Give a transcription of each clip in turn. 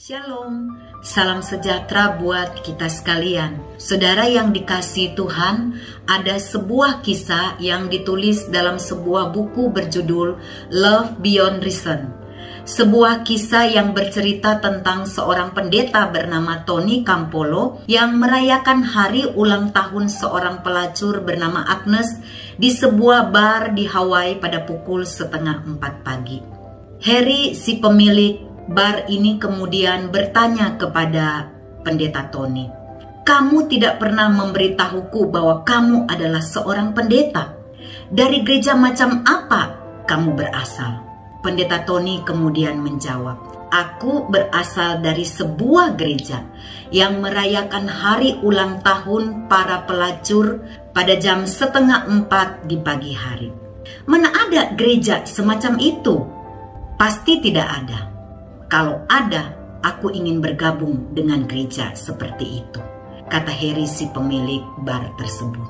Shalom, salam sejahtera buat kita sekalian. Saudara yang dikasihi Tuhan, ada sebuah kisah yang ditulis dalam sebuah buku berjudul Love Beyond Reason. Sebuah kisah yang bercerita tentang seorang pendeta bernama Tony Campolo yang merayakan hari ulang tahun seorang pelacur bernama Agnes di sebuah bar di Hawaii pada pukul 3:30 pagi. Harry, si pemilik bar ini, kemudian bertanya kepada pendeta Tony, "Kamu tidak pernah memberitahuku bahwa kamu adalah seorang pendeta. Dari gereja macam apa kamu berasal?" Pendeta Tony kemudian menjawab, "Aku berasal dari sebuah gereja yang merayakan hari ulang tahun para pelacur pada jam 3:30 di pagi hari." "Mana ada gereja semacam itu?" "Pasti tidak ada. Kalau ada, aku ingin bergabung dengan gereja seperti itu," kata Harry, si pemilik bar tersebut.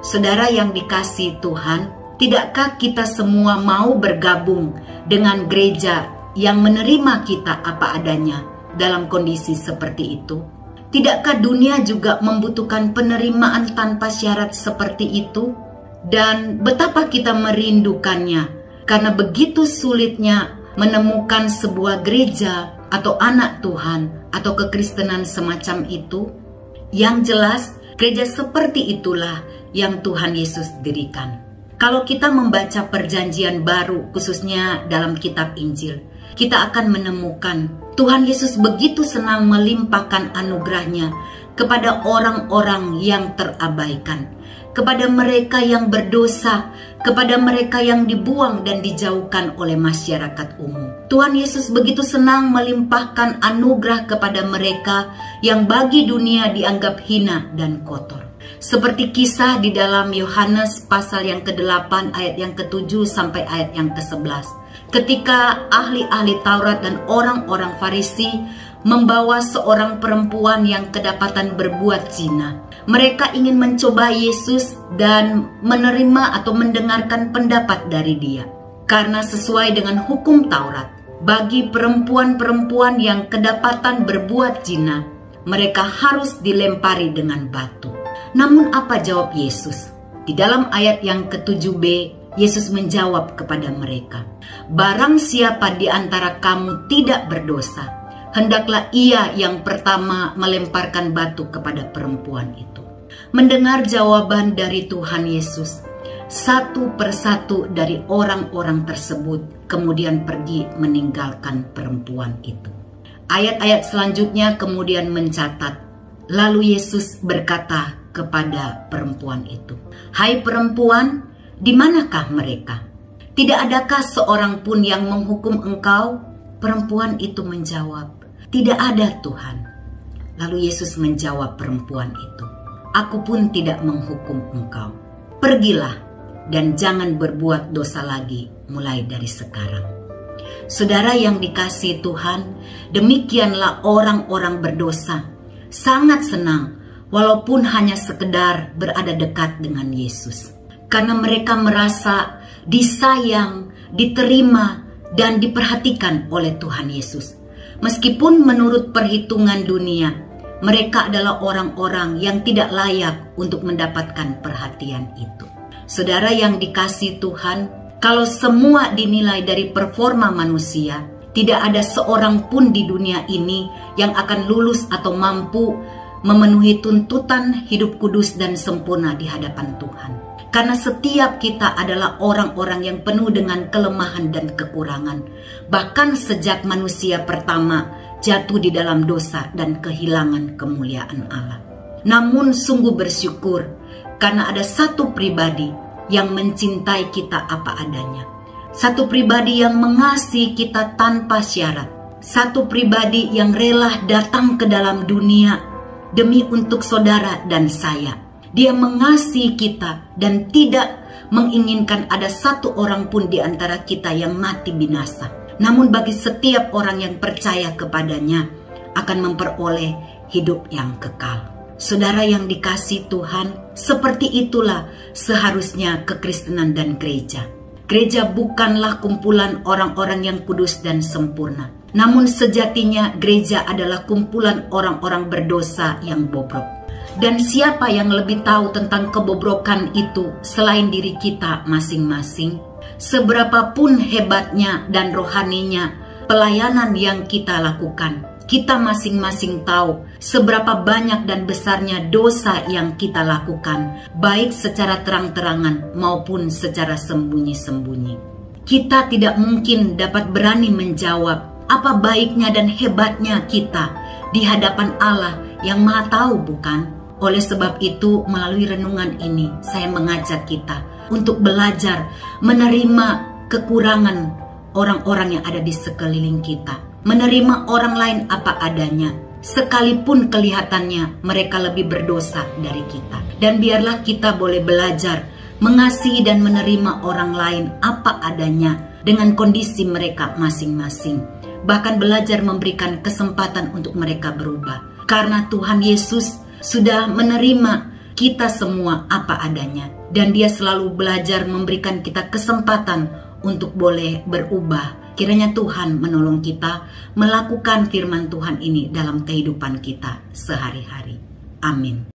Saudara yang dikasihi Tuhan, tidakkah kita semua mau bergabung dengan gereja yang menerima kita apa adanya dalam kondisi seperti itu? Tidakkah dunia juga membutuhkan penerimaan tanpa syarat seperti itu? Dan betapa kita merindukannya, karena begitu sulitnya menemukan sebuah gereja atau anak Tuhan atau kekristenan semacam itu. Yang jelas, gereja seperti itulah yang Tuhan Yesus dirikan. Kalau kita membaca perjanjian baru, khususnya dalam kitab Injil, kita akan menemukan Tuhan Yesus begitu senang melimpahkan anugerahnya kepada orang-orang yang terabaikan, kepada mereka yang berdosa, kepada mereka yang dibuang dan dijauhkan oleh masyarakat umum. Tuhan Yesus begitu senang melimpahkan anugerah kepada mereka yang bagi dunia dianggap hina dan kotor. Seperti kisah di dalam Yohanes pasal yang ke-8 ayat yang ke-7 sampai ayat yang ke-11. Ketika ahli-ahli Taurat dan orang-orang Farisi membawa seorang perempuan yang kedapatan berbuat zina. Mereka ingin mencoba Yesus dan menerima atau mendengarkan pendapat dari dia. Karena sesuai dengan hukum Taurat, bagi perempuan-perempuan yang kedapatan berbuat zina, mereka harus dilempari dengan batu. Namun apa jawab Yesus? Di dalam ayat yang ke-7b, Yesus menjawab kepada mereka, "Barang siapa di antara kamu tidak berdosa, hendaklah ia yang pertama melemparkan batu kepada perempuan itu." Mendengar jawaban dari Tuhan Yesus, satu persatu dari orang-orang tersebut kemudian pergi meninggalkan perempuan itu. Ayat-ayat selanjutnya kemudian mencatat, lalu Yesus berkata kepada perempuan itu, "Hai perempuan, di manakah mereka? Tidak adakah seorang pun yang menghukum engkau?" Perempuan itu menjawab, "Tidak ada, Tuhan." Lalu Yesus menjawab perempuan itu, "Aku pun tidak menghukum engkau. Pergilah dan jangan berbuat dosa lagi mulai dari sekarang." Saudara yang dikasihi Tuhan, demikianlah orang-orang berdosa sangat senang walaupun hanya sekedar berada dekat dengan Yesus. Karena mereka merasa disayang, diterima, dan diperhatikan oleh Tuhan Yesus. Meskipun menurut perhitungan dunia, mereka adalah orang-orang yang tidak layak untuk mendapatkan perhatian itu. Saudara yang dikasihi Tuhan, kalau semua dinilai dari performa manusia, tidak ada seorang pun di dunia ini yang akan lulus atau mampu memenuhi tuntutan hidup kudus dan sempurna di hadapan Tuhan. Karena setiap kita adalah orang-orang yang penuh dengan kelemahan dan kekurangan. Bahkan sejak manusia pertama jatuh di dalam dosa dan kehilangan kemuliaan Allah. Namun sungguh bersyukur karena ada satu pribadi yang mencintai kita apa adanya. Satu pribadi yang mengasihi kita tanpa syarat. Satu pribadi yang rela datang ke dalam dunia demi untuk saudara dan saya. Dia mengasihi kita dan tidak menginginkan ada satu orang pun di antara kita yang mati binasa. Namun bagi setiap orang yang percaya kepadanya akan memperoleh hidup yang kekal. Saudara yang dikasihi Tuhan, seperti itulah seharusnya kekristenan dan gereja. Gereja bukanlah kumpulan orang-orang yang kudus dan sempurna. Namun sejatinya gereja adalah kumpulan orang-orang berdosa yang bobrok. Dan siapa yang lebih tahu tentang kebobrokan itu selain diri kita masing-masing? Seberapapun hebatnya dan rohaninya pelayanan yang kita lakukan, kita masing-masing tahu seberapa banyak dan besarnya dosa yang kita lakukan, baik secara terang-terangan maupun secara sembunyi-sembunyi. Kita tidak mungkin dapat berani menjawab apa baiknya dan hebatnya kita di hadapan Allah yang Maha Tahu, bukan? Oleh sebab itu, melalui renungan ini, saya mengajak kita untuk belajar menerima kekurangan orang-orang yang ada di sekeliling kita. Menerima orang lain apa adanya, sekalipun kelihatannya mereka lebih berdosa dari kita. Dan biarlah kita boleh belajar mengasihi dan menerima orang lain apa adanya dengan kondisi mereka masing-masing. Bahkan belajar memberikan kesempatan untuk mereka berubah. Karena Tuhan Yesus sudah menerima kita semua apa adanya. Dan Dia selalu belajar memberikan kita kesempatan untuk boleh berubah. Kiranya Tuhan menolong kita melakukan firman Tuhan ini dalam kehidupan kita sehari-hari. Amin.